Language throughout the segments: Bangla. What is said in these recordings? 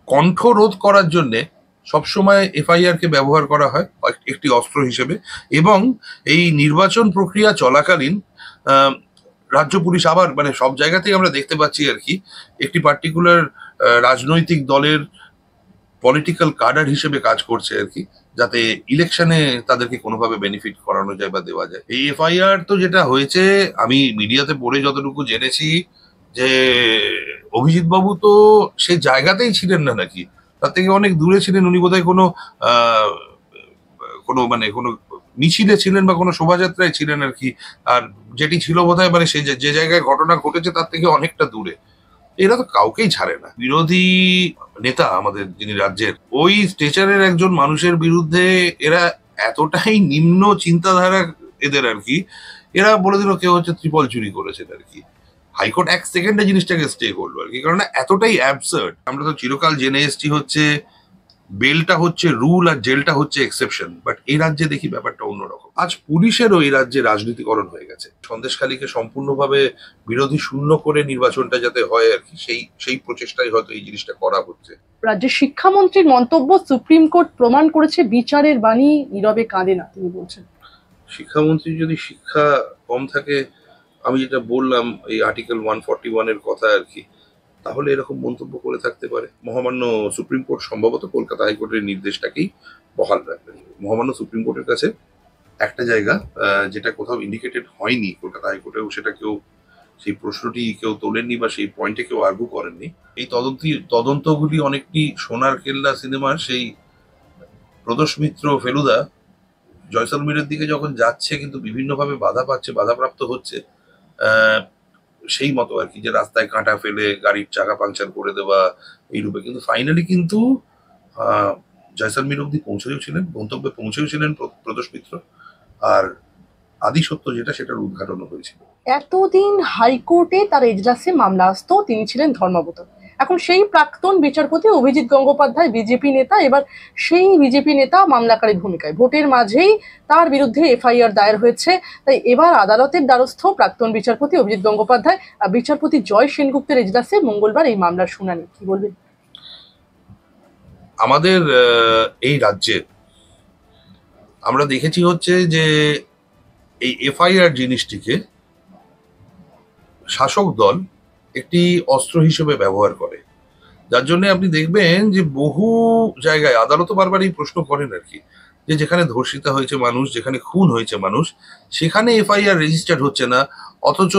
কণ্ঠ রোধ করার জন্য সবসময় এফআইআর কে ব্যবহার করা হয় একটি অস্ত্র হিসেবে। এবং এই নির্বাচন প্রক্রিয়া চলাকালীন আহ, রাজ্য পুলিশ আবার সব জায়গাতেই আমরা দেখতে পাচ্ছি আর কি, একটি পার্টিকুলার রাজনৈতিক দলের পলিটিক্যাল কাডার হিসেবে কাজ করছে আর কি, যাতে ইলেকশনে তাদেরকে কোনোভাবে বেনিফিট করানো যায় বা দেওয়া যায়। এই এফআইআর তো যেটা হয়েছে, আমি মিডিয়াতে পড়ে যতটুকু জেনেছি যে অভিজিৎ বাবু তো সে জায়গাতেই ছিলেন না নাকি, তার থেকে অনেক দূরে ছিলেন। উনি বোধহয় কোনো আহ, কোনো কোনো মিছিলে ছিলেন বা কোনো শোভাযাত্রায় ছিলেন আর কি। আর যেটি ছিল বোধহয় সে যে জায়গায় ঘটনা ঘটেছে তার থেকে অনেকটা দূরে। এরা তো কাউকেই ছাড়ে না। বিরোধী নেতা আমাদের যিনি রাজ্যের, ওই স্টেচারের একজন মানুষের বিরুদ্ধে এরা এতটাই নিম্ন চিন্তাধারা এদের আর কি, এরা বলে দিল কেউ হচ্ছে ত্রিপল চুরি করেছেন আর কি। হাইকোর্ট এক সেকেন্ডে জিনিসটাকে স্টে করলো আর কি, কারণ এতটাই অ্যাবসার্ড। আমরা তো চিরকাল জেনে এসেছি হচ্ছে বেলটা হচ্ছে রুল আর জেলটা হচ্ছে এক্সেপশন, বাট এই রাজ্যে দেখি ব্যাপারটা অন্যরকম। আজ পুলিশেরও এই রাজ্যে রাজনীতিকরণ হয়ে গেছে। সন্দেশখালীকে সম্পূর্ণভাবে বিরোধী শূন্য করে নির্বাচনটা যাতে হয় আর কি, সেই সেই প্রচেষ্টাই হয়তো এই জিনিসটা করা হচ্ছে। রাজ্যের শিক্ষামন্ত্রীর মন্তব্য, সুপ্রিম কোর্ট প্রমাণ করেছে বিচারের বাণী নীরবে কাঁদে না, তিনি বলছেন। শিক্ষামন্ত্রী যদি শিক্ষা কম থাকে, আমি যেটা বললাম এই আর্টিকেল 141 এর কথা আর কি, তাহলে এরকম মন্তব্য করে থাকতে পারে। মহামান্য সুপ্রিম কোর্ট সম্ভবত কলকাতা হাইকোর্টের নির্দেশটাকেই বহাল রাখবেন। মহামান্য সুপ্রিম কোর্টের কাছে একটা জায়গা যেটা কোথাও ইন্ডিকেটেড হয়নি কলকাতা হাইকোর্টেও, সেটা কেউ সেই প্রশ্নটি কেউ তোলেননি বা সেই পয়েন্টে কেউ আর্গু করেননি। এই তদন্তগুলি অনেকটি সোনার কেল্লা সিনেমার সেই প্রদোষ মিত্র ফেলুদা জয়সলমীরের দিকে যখন যাচ্ছে কিন্তু বিভিন্নভাবে বাধা পাচ্ছে, বাধাপ্রাপ্ত হচ্ছে, আহ, সেই মতো আর কি, যে রাস্তায় কাঁটা ফেলে গাড়ির চাকা পাংচার করে দেওয়া এই রূপে। কিন্তু ফাইনালি কিন্তু আহ জয়সলমীর অব্দি পৌঁছেও ছিলেন, গন্তব্যে পৌঁছেও ছিলেন প্রদোষ মিত্র। আর আদি সত্য যেটা, সেটার উদ্ঘাটনও হয়েছিল। এতদিন হাইকোর্টে তার এজলাসে মামলা আসতো, তিনি ছিলেন ধর্মাবতার। এখন সেই প্রাক্তন বিচারপতি অভিজিৎ গঙ্গোপাধ্যায় বিজেপি নেতা, এবার সেই বিজেপি নেতা মামলাকারী ভূমিকায়। ভোটের মাঝেই তার বিরুদ্ধে এফআইআর দায়ের হয়েছে। তাই এবার আদালতের দ্বারস্থ প্রাক্তন বিচারপতি অভিজিৎ গঙ্গোপাধ্যায়। বিচারপতি জয় সেনগুপ্তের এজলাসে মঙ্গলবার এই মামলার শুনানি। কি বলবেন? আমাদের এই রাজ্যে আমরা দেখেছি হচ্ছে যে এই এফআইআর জিনিসটিকে শাসক দল একটি অস্ত্র হিসেবে ব্যবহার করে, যার জন্য আপনি দেখবেন যে বহু জায়গায় আদালতও বারবার এই প্রশ্ন করেন আর কি, যে যেখানে ধর্ষিতা হয়েছে মানুষ, যেখানে খুন হয়েছে মানুষ, সেখানে এফআইআর রেজিস্টার্ড হচ্ছে না। অথচ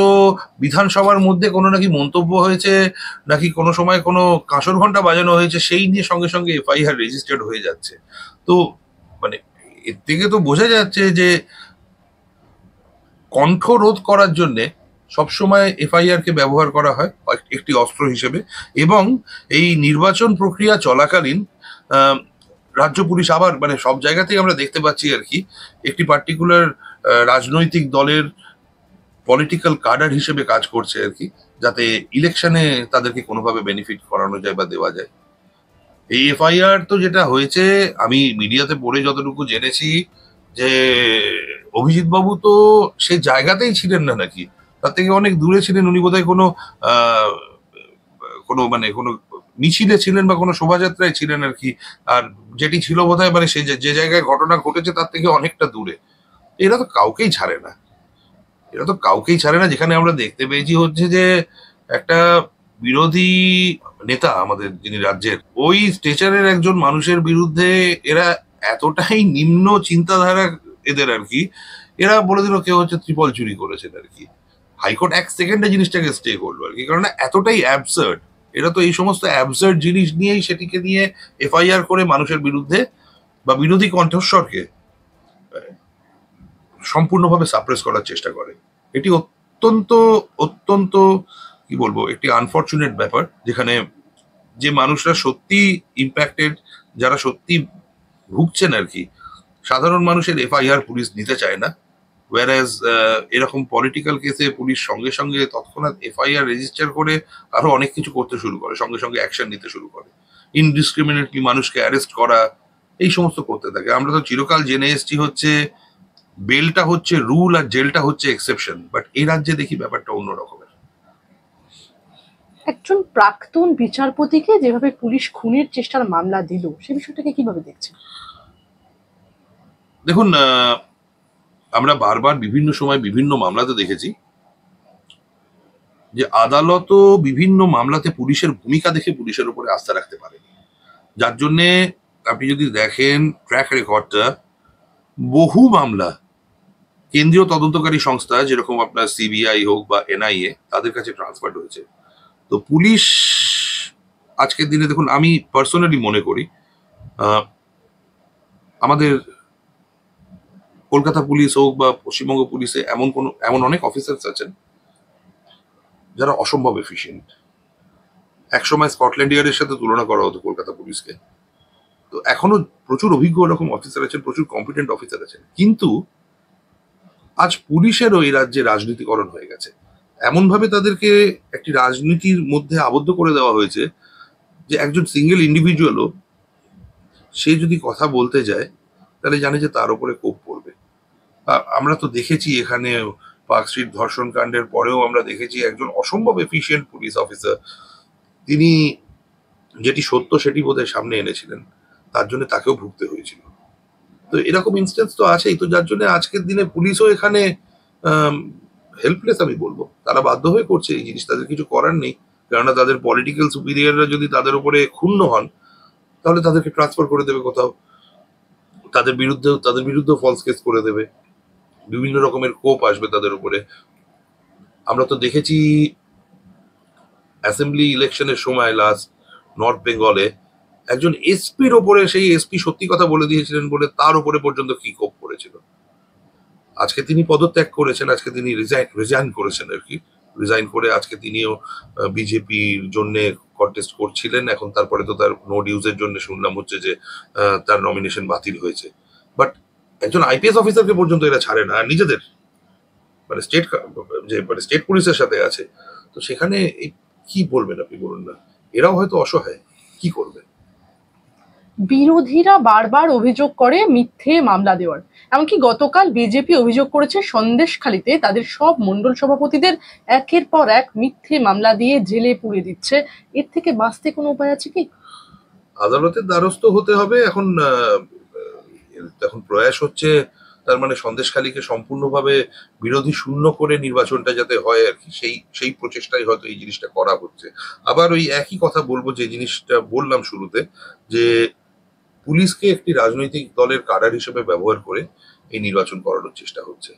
বিধানসভার মধ্যে কোনো নাকি মন্তব্য হয়েছে, নাকি কোনো সময় কোনো কাঁসর ঘন্টা বাজানো হয়েছে, সেই নিয়ে সঙ্গে সঙ্গে এফআইআর রেজিস্টার্ড হয়ে যাচ্ছে। তো মানে এর থেকে তো বোঝা যাচ্ছে যে কণ্ঠ রোধ করার জন্য সবসময় এফআইআর কে ব্যবহার করা হয় একটি অস্ত্র হিসেবে। এবং এই নির্বাচন প্রক্রিয়া চলাকালীন আহ, রাজ্য পুলিশ আবার সব জায়গাতেই আমরা দেখতে পাচ্ছি আর কি, একটি পার্টিকুলার রাজনৈতিক দলের পলিটিক্যাল কাডার হিসেবে কাজ করছে আর কি, যাতে ইলেকশনে তাদেরকে কোনোভাবে বেনিফিট করানো যায় বা দেওয়া যায়। এই এফআইআর তো যেটা হয়েছে, আমি মিডিয়াতে পড়ে যতটুকু জেনেছি যে অভিজিৎ বাবু তো সে জায়গাতেই ছিলেন না নাকি, তার থেকে অনেক দূরে ছিলেন। উনি বোধহয় কোনো আহ কোনো কোনো মিছিলে ছিলেন বা কোনো শোভাযাত্রায় ছিলেন আর কি। আর যেটি ছিল বোধহয় সে যে জায়গায় ঘটনা ঘটেছে তার থেকে অনেকটা দূরে। এরা তো কাউকেই ছাড়ে না, এরা তো কাউকেই ছাড়ে না। যেখানে আমরা দেখতে পেয়েছি হচ্ছে যে একটা বিরোধী নেতা আমাদের যিনি রাজ্যের, ওই স্টেচারের একজন মানুষের বিরুদ্ধে এরা এতটাই নিম্ন চিন্তাধারা এদের আর কি, এরা বলে দিল কেউ হচ্ছে ত্রিপল চুরি করেছেন আর কি। হাইকোর্ট এক সেকেন্ডে জিনিসটাকে স্টে করলো আর কি, কারণ এতটাই অ্যাবসার্ড। এরা তো এই সমস্ত অ্যাবসার্ড জিনিস নিয়েই সেটিকে নিয়ে এফআইআর করে মানুষের বিরুদ্ধে বা বিরোধী কণ্ঠস্বরকে সম্পূর্ণভাবে সাপ্রেস করার চেষ্টা করে। এটি অত্যন্ত অত্যন্ত কি বলবো, একটি আনফরচুনেট ব্যাপার, যেখানে যে মানুষরা সত্যি ইম্প্যাক্টেড, যারা সত্যি ভুগছেন আর কি, সাধারণ মানুষের এফআইআর পুলিশ নিতে চায় না। ওয়ারাজ এরকম পলিটিক্যাল কেসে পুলিশ সঙ্গে সঙ্গে তৎক্ষণাৎ এফআইআর রেজিস্টার করে আরো অনেক কিছু করতে শুরু করে, সঙ্গে সঙ্গে অ্যাকশন নিতে শুরু করে, ইনডিসক্রিমিনেটলি মানুষকে অ্যারেস্ট করা, এই সমস্ত করতে থাকে। আমরা তো চিরকাল জেনে এসেছি হচ্ছে বেলটা হচ্ছে রুল আর জেলটা হচ্ছে এক্সেপশন, বাট এই রাজ্যে দেখি ব্যাপারটা অন্য রকমের। একজন প্রাক্তন বিচারপতিকে যেভাবে পুলিশ খুনের চেষ্টার মামলা দিল, সে বিষয়টাকে কিভাবে দেখছেন? দেখুন, আমরা বারবার বিভিন্ন সময় বিভিন্ন মামলাতে দেখেছি যে আদালতও বিভিন্ন মামলাতে পুলিশের ভূমিকা দেখে পুলিশের উপরে আস্থা রাখতে পারে, যার জন্যে আপনি যদি দেখেন ট্র্যাক রেকর্ডটা, বহু মামলা কেন্দ্রীয় তদন্তকারী সংস্থা যেরকম আপনার সিবিআই হোক বা এনআইএ তাদের কাছে ট্রান্সফার্ড হয়েছে। তো পুলিশ আজকের দিনে দেখুন, আমি পার্সোনালি মনে করি আমাদের কলকাতা পুলিশ হোক বা পশ্চিমবঙ্গ পুলিশে এমন অনেক অফিসার্স আছেন যারা অসম্ভব এফিসিয়েন্ট। একসময় স্কটল্যান্ড ইয়ার্ডের সাথে তুলনা করা হতো কলকাতা পুলিশকে। তো এখনো প্রচুর অভিজ্ঞ এরকম অফিসার আছেন, প্রচুর কম্পিটেন্ট অফিসার আছেন, কিন্তু আজ পুলিশেরও এই রাজ্যে রাজনীতিকরণ হয়ে গেছে। এমন ভাবে তাদেরকে একটি রাজনীতির মধ্যে আবদ্ধ করে দেওয়া হয়েছে যে একজন সিঙ্গেল ইন্ডিভিজুয়ালও সে যদি কথা বলতে যায় তাহলে জানে যে তার উপরে কোপ পড়বে। আমরা তো দেখেছি এখানে পার্ক স্ট্রিট ধর্ষণ কাণ্ডের পরেও আমরা দেখেছি একজন অসম্ভব এফিশিয়েন্ট পুলিশ অফিসার, তিনি যেটি সত্য সেটি বোধহয় সামনে এনেছিলেন, তার জন্য তাকেও ভুগতে হয়েছিল। তো এরকম ইনস্টেন্স তো আছেই। তো যার জন্য আজকের দিনে পুলিশও এখানে হেল্পলেস আমি বলবো, তারা বাধ্য হয়ে করছে এই জিনিস, তাদের কিছু করার নেই। কেননা তাদের পলিটিক্যাল সুপিরিয়ররা যদি তাদের উপরে ক্ষুণ্ণ হন তাহলে তাদেরকে ট্রান্সফার করে দেবে কোথাও, তাদের বিরুদ্ধে ফলস কেস করে দেবে, বিভিন্ন রকমের কোপ আসবে তাদের উপরে। আমরা তো দেখেছি অ্যাসেম্বলি ইলেকশনের সময় লাস্ট নর্থ বেঙ্গলে একজন এসপির ওপরে, সেই এসপি সত্যি কথা বলে দিয়েছিলেন বলে তার উপরে পর্যন্ত কি কোপ পড়েছিল। আজকে তিনি পদত্যাগ করেছেন, আজকে তিনি রিজাইন করেছেন আর কি। রিজাইন করে আজকে তিনিও বিজেপির জন্য কন্টেস্ট করছিলেন। এখন তারপরে তো তার নো ডিউজের জন্য শুনলাম হচ্ছে যে তার নমিনেশন বাতিল হয়েছে। বাট একজন আইপিএস অফিসারকে পর্যন্ত এরা ছাড়ে না, আর নিজেদের মানে স্টেট পুলিশের সাথে আছে। তো সেখানে কি বলবেন আপনি, বলুন না, এরাও হয়তো অসহায়, কি করবে? বিরোধীরা বারবার অভিযোগ করে মিথ্যে মামলা দেওয়ার। এমনকি গতকাল বিজেপি অভিযোগ করেছে সন্দেশখালিতে তাদের সব মন্ডল সভাপতিদের একের পর এক মিথ্যে মামলা দিয়ে জেলে পুরে দিচ্ছে। এর থেকে বাঁচতে কোনো উপায় আছে কি? আদালতের দ্বারস্থ হতে হবে। এখন প্রয়াস হচ্ছে তার মানে সন্দেশখালীকে সম্পূর্ণভাবে বিরোধী শূন্য করে নির্বাচনটা যাতে হয় আর কি, সেই প্রচেষ্টাই হয়তো এই জিনিসটা করা হচ্ছে। আবার ওই একই কথা বলবো যে জিনিসটা বললাম শুরুতে, যে পুলিশকে একটি রাজনৈতিক দলের কাডার হিসেবে ব্যবহার করে এই নির্বাচন করানোর চেষ্টা হচ্ছে।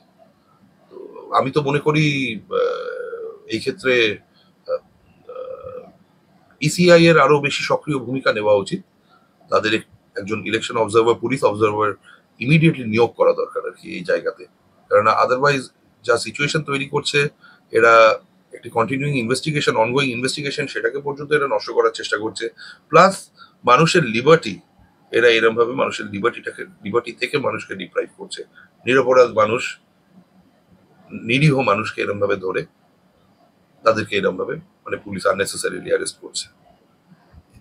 তো আমি তো মনে করি এই ক্ষেত্রে ইসিআই এর আরো বেশি সক্রিয় ভূমিকা নেওয়া উচিত। তাদের একজন election observer, police observer immediately নিয়োগ করা দরকার আর কি এই জায়গাতে। কারণ আদারওয়াইজ যা সিচুয়েশন তৈরি করছে, এরা একটি কন্টিনিউইং ইনভেস্টিগেশন, অনগোয়িং ইনভেস্টিগেশন, সেটাকে পর্যন্ত এরা নষ্ট করার চেষ্টা করছে। প্লাস মানুষের লিবার্টি, এরা এরম ভাবে মানুষের লিবার্টি থেকে মানুষকে ডিপ্রাইভ করছে। নিরপরাধ মানুষ, নিরীহ মানুষকে এরম ভাবে ধরে তাদেরকে এরম ভাবে মানে পুলিশ আননেসেসারিলি অ্যারেস্ট করছে।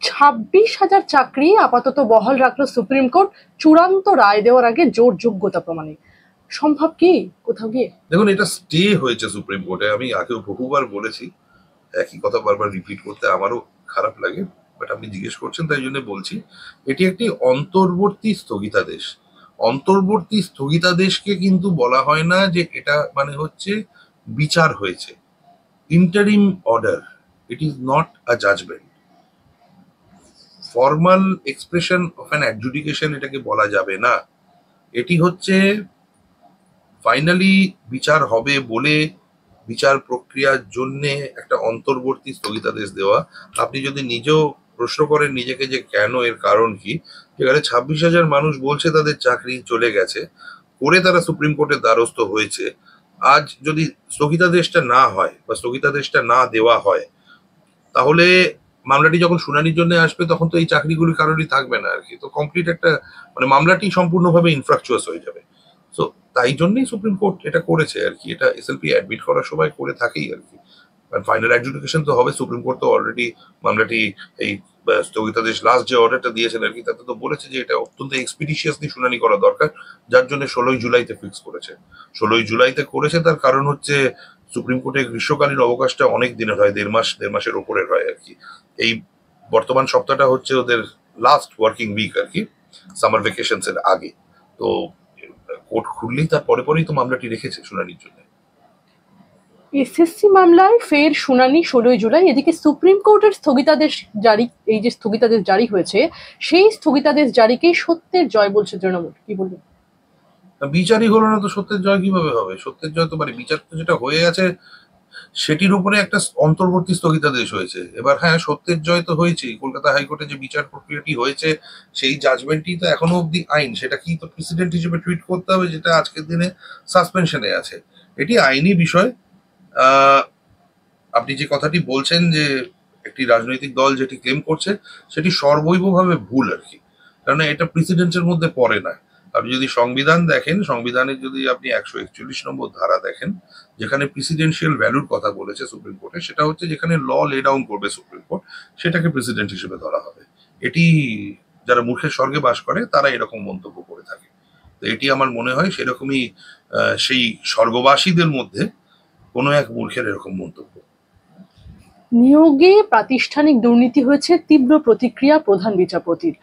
26,000 চাকরি আপাতত বহাল রাখলো সুপ্রিম কোর্ট, চূড়ান্ত রায় দেওয়ার আগে জোর যোগ্যতা প্রমাণে। সম্ভব কি কোথাও গিয়ে? দেখুন, এটা স্টে হয়েছে সুপ্রিম কোর্টে। আমি আগেও বহুবার বলেছি, একই কথা বারবার রিপিট করতে আমারও খারাপ লাগে, বাট আপনি জিজ্ঞেস করছেন তাই জন্য বলছি। এটি একটি অন্তর্বর্তী স্থগিতাদেশ। অন্তর্বর্তী স্থগিতাদেশকে কিন্তু বলা হয় না যে এটা মানে হচ্ছে বিচার হয়েছে। Interim order, it is not a judgement. Formal expression of an adjudication এটাকে বলা যাবে না। এটি হচ্ছে ফাইনালি বিচার হবে বলে বিচার প্রক্রিয়ার জন্য একটা অন্তর্বর্তী স্থগিতাদেশ দেওয়া। আপনি যদি নিজেও প্রশ্ন করেন নিজেকে যে কেন, এর কারণ কি, যেখানে 26,000 মানুষ বলছে তাদের চাকরি চলে গেছে, করে তারা সুপ্রিম কোর্টের দ্বারস্থ হয়েছে, আজ যদি স্থগিতাদেশটা না হয় বা স্থগিতাদেশটা না দেওয়া হয়, তাহলে মামলাটি যখন শুনানির জন্য আসবে তখন তো এই চাকরিগুলি কারোরই থাকবে না আর কি। তো কমপ্লিট একটা মানে মামলাটি সম্পূর্ণভাবে ইনফ্রাকচুয়াস হয়ে যাবে। সো তাই জন্যই সুপ্রিম কোর্ট এটা করেছে আর কি। এটা এসএলপি অ্যাডমিট করার সময় করে থাকেই আর কি। ফাইনাল অ্যাডজুডিকেশন তো হবে। সুপ্রিম কোর্ট তো অলরেডি মামলাটি এই স্থগিতাদেশ লাস্ট যে অর্ডারটা দিয়েছেন আর কি, তাতে তো বলেছে যে এটা অত্যন্ত এক্সপিডিশিয়াসলি শুনানি করা দরকার, যার জন্য 16ই জুলাইতে ফিক্স করেছে। 16ই জুলাইতে করেছে, তার কারণ হচ্ছে সুপ্রিম কোর্টে গ্রীষ্মকালীন অবকাশটা অনেক দিনের হয়, দেড় মাসের ওপরের হয় আর কি। এই বর্তমান সপ্তাহটা হচ্ছে ওদের লাস্ট ওয়ার্কিং উইক আর কি, সামার ভ্যাকেশনস এর আগে। তো কোর্ট খুললেই তার পরে পরেই তো মামলাটি রেখেছে শুনানির জন্য। এসএসসি মামলায় ফের শুনানি 16ই জুলাই। এদিকে সুপ্রিম কোর্টের স্থগিতাদেশ জারি, এই যে স্থগিতাদেশ জারি হয়েছে, সেই স্থগিতাদেশ জারিকেই সত্যের জয় বলছে তৃণমূল, কি বলবেন? বিচারই হলো না তো সত্যের জয় কিভাবে হবে? সত্যের জয় তো মানে বিচার তো যেটা হয়ে আছে সেটির উপরে একটা অন্তর্বর্তী স্থগিতাদেশ হয়েছে। এবার হ্যাঁ, সত্যের জয় তো হয়েছেই। কলকাতা হাইকোর্টে যে বিচার প্রক্রিয়াটি হয়েছে সেই জাজমেন্টই তো এখনো অব্দি আইন, সেটা কি তো প্রেসিডেন্ট হিসেবে ট্রিট করতে হবে, যেটা আজকের দিনে সাসপেনশনে আছে। এটি আইনি বিষয়। আহ আপনি যে কথাটি বলছেন যে একটি রাজনৈতিক দল যেটি ক্লেম করছে সেটি সর্বৈবভাবে ভুল আর কি, কারণ এটা প্রেসিডেন্টের মধ্যে পড়ে না। আপনি যদি সংবিধান দেখেন, সংবিধানের যদি আপনি 141 নম্বর ধারা দেখেন, যেখানে প্রেসিডেন্সিয়াল ভ্যালুর কথা বলেছে সুপ্রিম কোর্টে, সেটা হচ্ছে যেখানে ল লে ডাউন করবে সুপ্রিম কোর্ট, সেটাকে প্রেসিডেন্ট হিসেবে ধরা হবে। এটি যারা মূর্খের স্বর্গে বাস করে তারা এরকম মন্তব্য করে থাকে। তো এটি আমার মনে হয় সেরকমই সেই স্বর্গবাসীদের মধ্যে কোনো এক মূর্খের এরকম মন্তব্য। নিয়োগে প্রাতিষ্ঠানিক দুর্নীতি হয়েছে, তীব্র প্রতিক্রিয়া প্রধান বিচারপতির।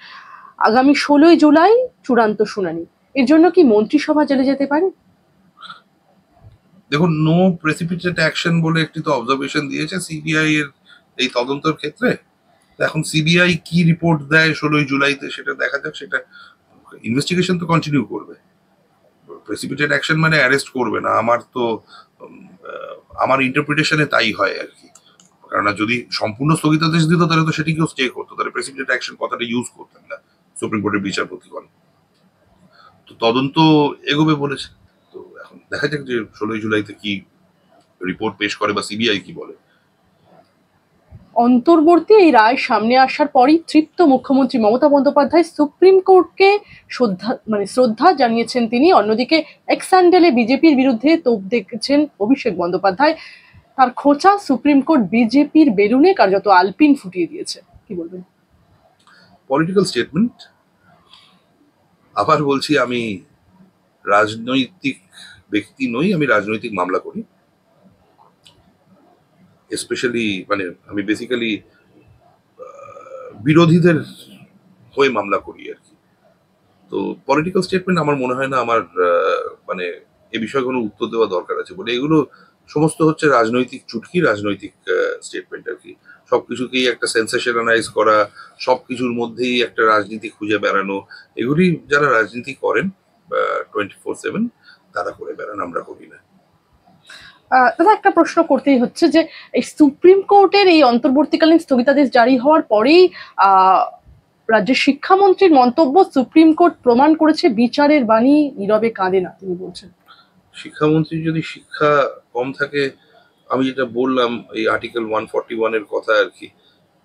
আগামী 16ই জুলাই চূড়ান্ত শুনানি। এর জন্য কি মন্ত্রিসভা জেলে যেতে পারে? দেখুন, নো প্রেসিপিটেট অ্যাকশন বলে একটি তো অবজারভেশন দিয়েছে সিবিআই এর এই তদন্তের ক্ষেত্রে। এখন সিবিআই কি রিপোর্ট দেয় 16ই জুলাইতে সেটা দেখা যাক। সেটা ইনভেস্টিগেশন তো কন্টিনিউ করবে, প্রেসিপিটেট অ্যাকশন মানে অ্যারেস্ট করবে না। আমার ইন্টারপ্রিটেশনে তাই হয় আর কি। কারণ যদি সম্পূর্ণ স্থগিতাদেশ দিত তাহলে তো সেটিকেও স্টে করতো, তাহলে প্রেসিপিটেট অ্যাকশন কথাটা ইউজ করতেন না সুপ্রিম কোর্টের বিচারপতিগণ। তো তদন্ত এগোবে বলেছে। তো এখন দেখা যাক যে 16ই জুলাইতে কি রিপোর্ট পেশ করে বা সিবিআই কি বলে। অন্তর্বর্তী এই রায় সামনে আসার পরই তৃপ্ত মুখ্যমন্ত্রী মমতা বন্দ্যোপাধ্যায় সুপ্রিম কোর্টকে শ্রদ্ধা জানিয়েছেন তিনি। অন্যদিকে এক্স স্যান্ডেলে বিজেপির বিরুদ্ধে তোপ দেখেছেন অভিষেক বন্দ্যোপাধ্যায়। তার খোঁচা সুপ্রিম কোর্ট বিজেপির বেলুনে কার্যত আলপিন ফুটিয়ে দিয়েছে, কি বলবেন? Political statement. আবার বলছি, আমি রাজনৈতিক ব্যক্তি নই, আমি রাজনৈতিক মামলা করি। স্পেশালি মানে আমি বেসিক্যালি বিরোধীদের হয়ে মামলা করি আর কি। তো পলিটিক্যাল স্টেটমেন্ট আমার মনে হয় না আমার মানে এ বিষয়ে কোনো উত্তর দেওয়া দরকার আছে বলে। এগুলো সমস্ত হচ্ছে রাজনৈতিক চুটকি, রাজনৈতিক স্টেটমেন্ট আর কি। সবকিছুকেই একটা সেন্সেশনালাইজ করা, সবকিছুর মধ্যেই একটা রাজনীতি খুঁজে বেড়ানো, এগুলি যারা রাজনীতি করেন 24/7 তারা করে বেড়ান, আমরা করি না। দাদা, একটা প্রশ্ন করতেই হচ্ছে যে এই সুপ্রিম কোর্টের এই অন্তর্বর্তীকালীন স্থগিতাদেশ জারি হওয়ার পরেই রাজ্যের শিক্ষামন্ত্রীর মন্তব্য, সুপ্রিম কোর্ট প্রমাণ করেছে বিচারের বাণী নীরবে কাঁদে না, তিনি বলছেন। শিক্ষামন্ত্রী যদি শিক্ষা কম থাকে, আমি যেটা বললাম এই আর্টিকেল 141-এর কথা আর কি,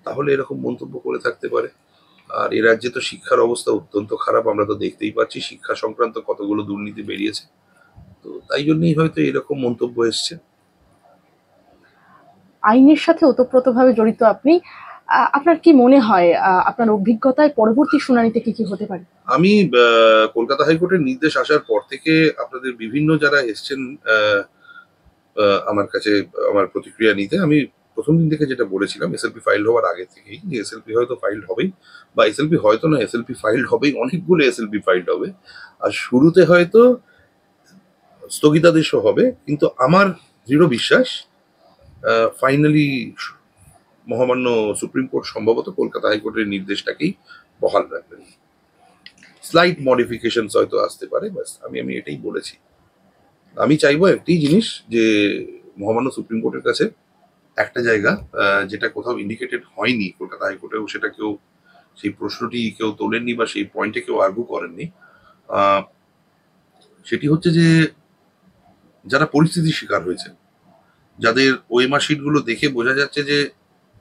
তাহলে এরকম মন্তব্য করে থাকতে পারে। আর এ রাজ্যে তো শিক্ষার অবস্থা অত্যন্ত খারাপ, আমরা তো দেখতেই পাচ্ছি শিক্ষা সংক্রান্ত কতগুলো দুর্নীতি বেরিয়েছে। তো তাই জন্যই হয়তো এরকম মন্তব্য এসছে। আইনের সাথে ওতপ্রোতভাবে জড়িত আপনি, আপনার কি মনে হয় আপনার অভিজ্ঞতায় পরবর্তী শুনানিতে কি কি হতে পারে? আমি কলকাতা হাইকোর্টের নির্দেশ আসার পর থেকে আপনাদের বিভিন্ন যারা এসছেন আমার কাছে আমার প্রতিক্রিয়া নিতে, আমি প্রথম দিন থেকে যেটা বলেছিলাম এসএলপি ফাইল হওয়ার আগে থেকেই, যে এসএলপি হয়তো ফাইল হবেই, বা এসএলপি হয়তো না, এসএলপি ফাইল হবেই, অনেকগুলো এসএলপি ফাইল হবে। আর শুরুতে হয়তো স্থগিতাদেশও হবে, কিন্তু আমার দৃঢ় বিশ্বাস ফাইনালি মহামান্য সুপ্রিম কোর্ট সম্ভবত কলকাতা হাইকোর্টের নির্দেশটাকেই বহাল রাখবেন। স্লাইট মডিফিকেশন হয়তো আসতে পারে, ব্যাস আমি এটাই বলেছি। আমি চাইবো একটি জিনিস, যে মহামান্য সুপ্রিম কোর্টের কাছে একটা জায়গা যেটা কোথাও ইন্ডিকেটেড হয়নি কলকাতা হাইকোর্টেও, সেটা কেউ সেই প্রশ্নটি কেউ তোলেননি বা সেই পয়েন্টে কেউ আর্গু করেননি। সেটি হচ্ছে যে যারা পরিস্থিতির শিকার হয়েছে, যাদের ওএমআর শিটগুলো দেখে বোঝা যাচ্ছে যে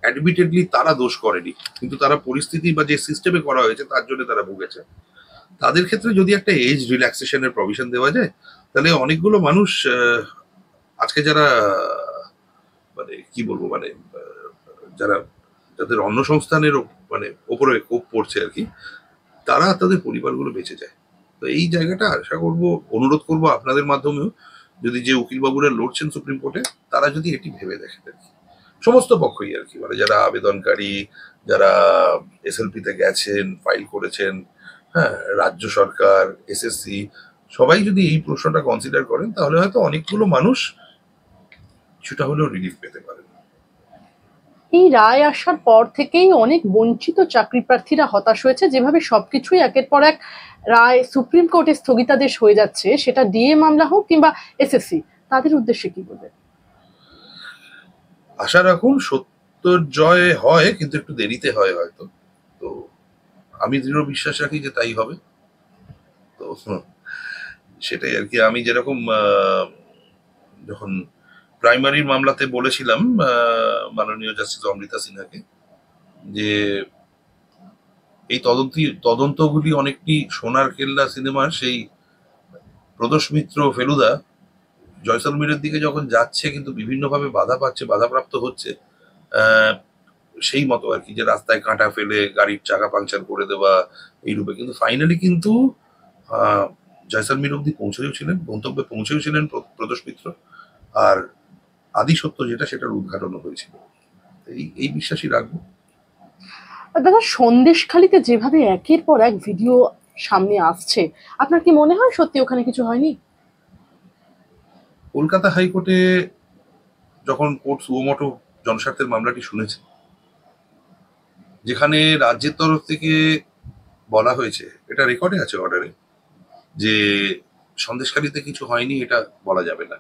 অ্যাডমিটেডলি তারা দোষ করেনি, কিন্তু তারা পরিস্থিতি বা যে সিস্টেমে করা হয়েছে তার জন্য তারা ভুগেছে, তাদের ক্ষেত্রে যদি একটা এজ রিল্যাক্সেশনের প্রভিশন দেওয়া যায়, তাহলে অনেকগুলো মানুষ আজকে যারা মানে কি বলবো মানে যারা যাদের অন্য সংস্থানের মানে ওপরে কোপ পড়ছে আর কি, তারা তাদের পরিবারগুলো বেঁচে যায়। তো এই জায়গাটা আশা করব, অনুরোধ করব আপনাদের মাধ্যমেও, যদি যে উকিলবাবুরা লড়ছেন সুপ্রিম কোর্টে তারা যদি এটি ভেবে দেখেন আর কি, সমস্ত পক্ষই আর কি, মানে যারা আবেদনকারী, যারা এসএলপি তে গেছেন, ফাইল করেছেন, হ্যাঁ, রাজ্য সরকার, এসএসসি, সবাই যদি এই প্রশ্নটা কনসিডার করেন তাহলে হয়তো অনেকগুলো মানুষ কিছুটা হলেও রিলিফ পেতে পারেন। এই রায় আসার পর থেকেই অনেক বঞ্চিত চাকরি প্রার্থীরা হতাশ হয়েছে, যেভাবে সবকিছুই একের পর এক রায় সুপ্রিম কোর্টে স্থগিতাদেশ হয়ে যাচ্ছে, সেটা ডিএ মামলা হোক কিংবা এসএসসি, তাদের উদ্দেশ্যে কি বলবে? আশা রাখুন সত্যর জয় হয়, কিন্তু একটু দেরিতে হয় হয়তো। তো আমি দৃঢ় বিশ্বাস রাখি যে তাই হবে। তো সেটাই আর কি। আমি যেরকম যখন প্রাইমারির মামলাতে বলেছিলাম মাননীয় জাস্টিস অমৃতা সিনহাকে যে এই তদন্তগুলি অনেকটি সোনার কেল্লা সিনেমার সেই প্রদোষ মিত্র ফেলুদা জয়সলমীরের দিকে যখন যাচ্ছে কিন্তু বিভিন্নভাবে বাধা পাচ্ছে, বাধাপ্রাপ্ত হচ্ছে, আহ, সেই মতো আর কি, যে রাস্তায় কাঁটা ফেলে গাড়ির চাকা পাংচার করে দেওয়া এই রূপে। কিন্তু ফাইনালি কিন্তু জয়সলমীর অব্দি পৌঁছেও ছিলেন, গন্তব্যে পৌঁছেও ছিলেন প্রদোষ মিত্র, আর আদি সত্য যেটা সেটার উদ্ঘাটনও হয়েছিল। এই বিশ্বাসই রাখবো। দাদা, সন্দেশখালিতে যেভাবে একের পর এক ভিডিও সামনে আসছে, আপনার কি মনে হয় সত্যি ওখানে কিছু হয়নি? কলকাতা হাইকোর্টে যখন কোর্ট সুমোটো জনস্বার্থের মামলাটি শুনেছে, যেখানে রাজ্যের তরফ থেকে বলা হয়েছে, এটা রেকর্ডে আছে অর্ডারে, যে সন্দেশখালিতে কিছু হয়নি, এটা বলা যাবে না,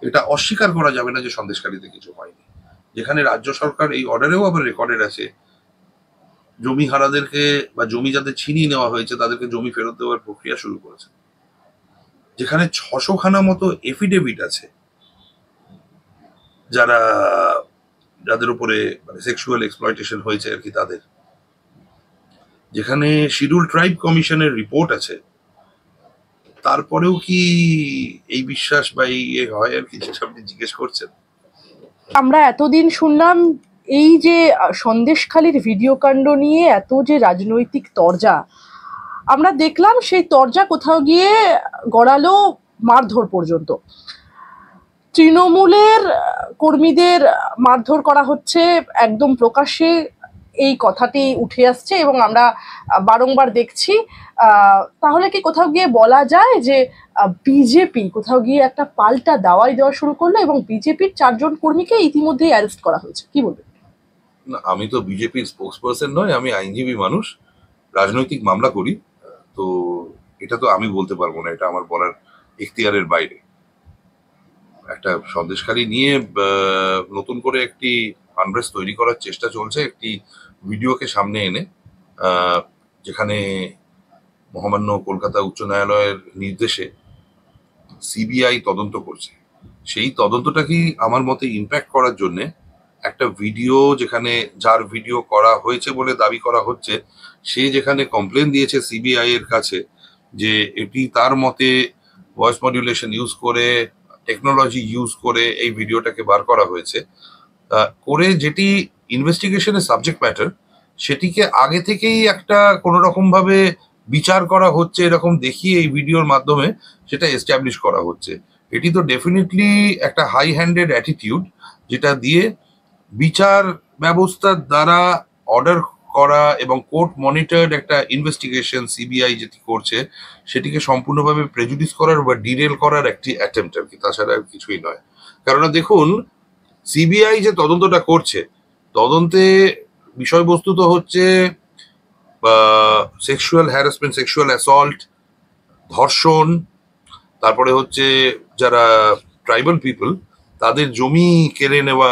এটা অস্বীকার করা যাবে না যে সন্দেশখালিতে কিছু হয়নি। যেখানে রাজ্য সরকার এই অর্ডারেও আবার রেকর্ডেড আছে জমি হারাদেরকে বা জমি যাদের ছিনিয়ে নেওয়া হয়েছে তাদেরকে জমি ফেরত দেওয়ার প্রক্রিয়া শুরু করেছে। যেখানে 600খানা মতো এফিডেভিট আছে যাদের উপরে মানে সেক্সুয়াল এক্সপ্লয়টেশন হয়েছে আর কি তাদের। যেখানে শিডিউল ট্রাইব কমিশনের রিপোর্ট আছে, তারপরেও কি এই বিশ্বাস বা এই হয় আর কি, যেটা আপনি জিজ্ঞেস করছেন। আমরা এতদিন শুনলাম এই যে সন্দেশখালির ভিডিও কাণ্ড নিয়ে এত যে রাজনৈতিক তরজা, আমরা দেখলাম সেই তরজা কোথাও গিয়ে গড়ালো মারধর পর্যন্ত। তৃণমূলের কর্মীদের মারধর করা হচ্ছে, একদম প্রকাশ্যে এই কথাটি উঠে আসছে এবং আমরা বারংবার দেখছি। তাহলে কি কোথাও গিয়ে বলা যায় যে বিজেপি কোথাও গিয়ে একটা পাল্টা দাওয়াই দেওয়া শুরু করলো এবং বিজেপির 4জন কর্মীকে ইতিমধ্যেই অ্যারেস্ট করা হয়েছে? কি বলবেন? না, আমি তো বিজেপির স্পোক্স পার্সন নয়, আমি আইনজীবী মানুষ, রাজনৈতিক মামলা করি। তো এটা তো আমি বলতে পারবো না, এটা আমার বলার এখতিয়ারের বাইরে। একটা সন্দেশখালি নিয়ে নতুন করে একটি আনরেস্ট তৈরি করার চেষ্টা চলছে একটি ভিডিওকে সামনে এনে, যেখানে মহামান্য কলকাতা উচ্চ ন্যায়ালয়ের নির্দেশে সিবিআই তদন্ত করছে। সেই তদন্তটাকে আমার মতে ইম্প্যাক্ট করার জন্য একটা ভিডিও, যেখানে যার ভিডিও করা হয়েছে বলে দাবি করা হচ্ছে, সে যেখানে কমপ্লেন দিয়েছে সিবিআই এর কাছে যে এটি তার মতে ভয়েস মডুলেশন ইউজ করে, টেকনোলজি ইউজ করে এই ভিডিওটাকে বার করা হয়েছে, করে যেটি ইনভেস্টিগেশনের সাবজেক্ট ম্যাটার সেটিকে আগে থেকেই একটা কোনো রকম ভাবে বিচার করা হচ্ছে এরকম দেখিয়ে এই ভিডিওর মাধ্যমে সেটা এস্টাবলিশ করা হচ্ছে। এটি তো ডেফিনেটলি একটা হাই হ্যান্ডেড অ্যাটিটিউড, যেটা দিয়ে বিচার ব্যবস্থার দ্বারা অর্ডার করা এবং কোর্ট মনিটর্ড একটা ইনভেস্টিগেশন সিবিআই যেটি করছে সেটিকে সম্পূর্ণভাবে প্রেজুডিস করার বা ডিরেল করার একটি অ্যাটেম্পট আর কি, তাছাড়া আর কিছুই নয়। কেননা দেখুন, সিবিআই যে তদন্তটা করছে, তদন্তে বিষয়বস্তু তো হচ্ছে সেক্সুয়াল হ্যারাসমেন্ট, সেক্সুয়াল অ্যাসল্ট, ধর্ষণ, তারপরে হচ্ছে যারা ট্রাইবাল পিপল তাদের জমি কেড়ে নেওয়া,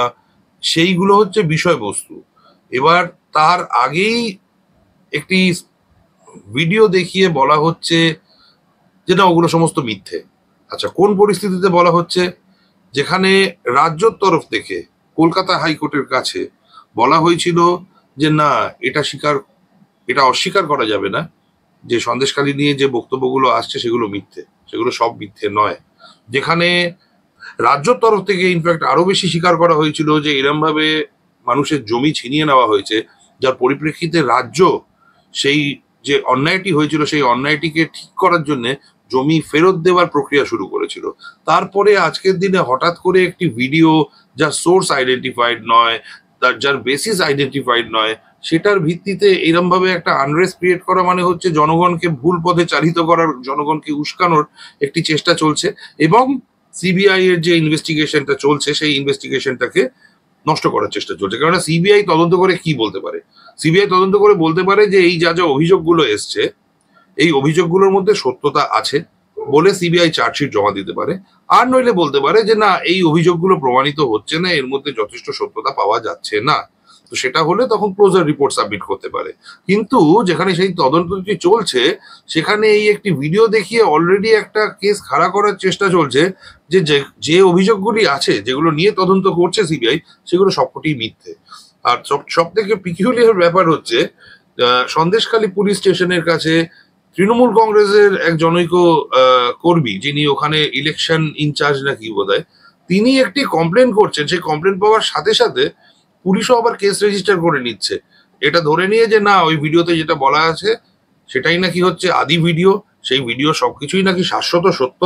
সেইগুলো হচ্ছে বিষয়বস্তু। এবার তার আগেই একটি ভিডিও দেখিয়ে বলা হচ্ছে যে না, ওগুলো সমস্ত মিথ্যে। আচ্ছা, কোন পরিস্থিতিতে বলা হচ্ছে? যেখানে রাজ্যর তরফ থেকে কলকাতা হাইকোর্টের কাছে বলা হয়েছিল যে না, এটা অস্বীকার করা যাবে না যে সন্দেশখালি নিয়ে যে বক্তব্যগুলো আসছে সেগুলো মিথ্যে, সেগুলো সব মিথ্যে নয়। যেখানে রাজ্যর তরফ থেকে ইনফ্যাক্ট আরো বেশি স্বীকার করা হয়েছিল যে এরম ভাবে মানুষের জমি ছিনিয়ে নেওয়া হয়েছে, যার পরিপ্রেক্ষিতে রাজ্য সেই যে অন্যায়টি হয়েছিল সেই অন্যায়টিকে ঠিক করার জন্য জমি ফেরত দেওয়ার প্রক্রিয়া শুরু করেছিল। তারপরে আজকের দিনে হঠাৎ করে একটি ভিডিও যার সোর্স আইডেন্টিফাইড নয়, যার বেসিস আইডেন্টিফাইড নয়, সেটার ভিত্তিতে এরম ভাবে একটা আনরেস্ট ক্রিয়েট করা মানে হচ্ছে জনগণকে ভুল পথে চালিত করার, জনগণকে উস্কানোর একটি চেষ্টা চলছে। এবং সিবিআই এর যে ইনভেস্টিগেশনটা চলছে সেই ইনভেস্টিগেশনটাকে নষ্ট করার চেষ্টা চলছে। কেননা সিবিআই তদন্ত করে কি বলতে পারে? সিবিআই তদন্ত করে বলতে পারে যে এই যা যা অভিযোগগুলো এসছে, এই অভিযোগগুলোর মধ্যে সত্যতা আছে বলে সিবিআই চার্জশিট জমা দিতে পারে। আর নইলে বলতে পারে যে না, এই অভিযোগগুলো প্রমাণিত হচ্ছে না, এর মধ্যে যথেষ্ট সত্যতা পাওয়া যাচ্ছে না। তো সেটা হলে তখন ক্লোজার রিপোর্ট সাবমিট করতে পারে। কিন্তু যেখানে সেই তদন্তটি চলছে, সেখানে এই একটি ভিডিও দেখিয়ে অলরেডি একটা কেস খাড়া করার চেষ্টা চলছে যে যে অভিযোগগুলি আছে, যেগুলো নিয়ে তদন্ত করছে সিবিআই, সেগুলো সবকটি মিথ্যে। আর সব থেকে পিকিউলিয়ার ব্যাপার হচ্ছে, সন্দেশখালী পুলিশ স্টেশনের কাছে তৃণমূল কংগ্রেসের এক জনৈক কর্মী, যিনি ওখানে ইলেকশন ইনচার্জ নাকি বোধহয়, তিনি একটি কমপ্লেন করছেন। সেই কমপ্লেন পাওয়ার সাথে সাথে পুলিশও আবার কেস রেজিস্টার করে নিচ্ছে, এটা ধরে নিয়ে যে না, ওই ভিডিওতে যেটা বলা আছে সেটাই নাকি হচ্ছে আদি ভিডিও, সেই ভিডিও সবকিছুই নাকি শাশ্বত সত্য।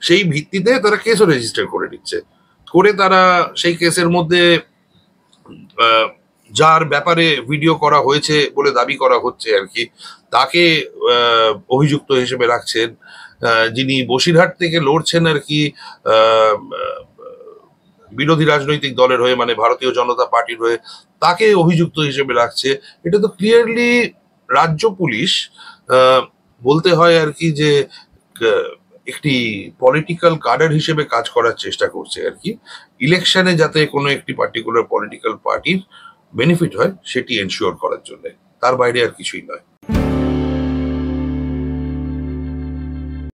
সেই ভিত্তিতে তারা কেসও রেজিস্টার করে নিচ্ছে, করে তারা সেই কেসের মধ্যে যার ব্যাপারে ভিডিও করা হয়েছে বলে দাবি করা হচ্ছে আর কি, তাকে অভিযুক্ত হিসেবে রাখছেন। যিনি বসিরহাট থেকে লড়ছেন আর কি বিরোধী রাজনৈতিক দলের হয়ে, মানে ভারতীয় জনতা পার্টির হয়ে, তাকে অভিযুক্ত হিসেবে রাখছে। এটা তো ক্লিয়ারলি রাজ্য পুলিশ বলতে হয় আর কি যে একটি পলিটিক্যাল কাডার হিসেবে কাজ করার চেষ্টা করছে আর কি, ইলেকশনে যাতে কোনো একটি পার্টিকুলার পলিটিক্যাল পার্টির বেনিফিট হয় সেটি এনশিওর করার জন্য। তার বাইরে আর কিছুই নয়।